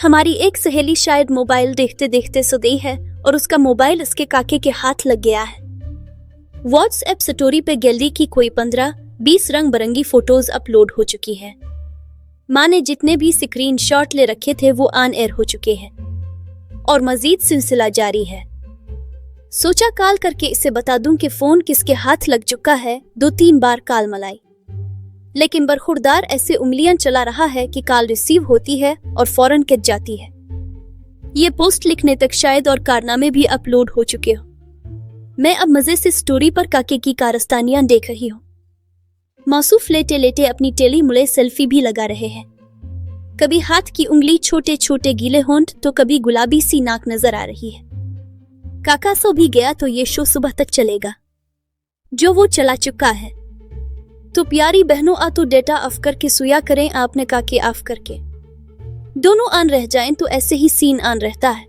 हमारी एक सहेली शायद मोबाइल देखते देखते सो गई है और उसका मोबाइल उसके काके के हाथ लग गया है। व्हाट्सएप स्टोरी पे गैलरी की कोई 15-20 रंग बिरंगी फोटोज अपलोड हो चुकी है। माँ ने जितने भी स्क्रीन शॉट ले रखे थे वो ऑन एयर हो चुके हैं और मजीद सिलसिला जारी है। सोचा कॉल करके इसे बता दूं कि फोन किसके हाथ लग चुका है। 2-3 बार कॉल मलाई, लेकिन बरखुरदार ऐसे उंगलियां चला रहा है कि कॉल रिसीव होती है और फौरन कट जाती है। ये पोस्ट लिखने तक शायद और कारनामे भी अपलोड हो चुके हो। मैं अब मजे से स्टोरी पर काके की कारस्तानियां देख रही हूँ। मासूफ लेटे लेटे अपनी टेली मुड़े सेल्फी भी लगा रहे हैं। कभी हाथ की उंगली छोटे छोटे गीले होंठ तो कभी गुलाबी सी नाक नजर आ रही है। काका सो भी गया तो ये शो सुबह तक चलेगा जो वो चला चुका है। तो प्यारी बहनों आ तो डेटा ऑफ करके सोया करें, आपने काके ऑफ करके दोनों ऑन रह जाएं तो ऐसे ही सीन ऑन रहता है।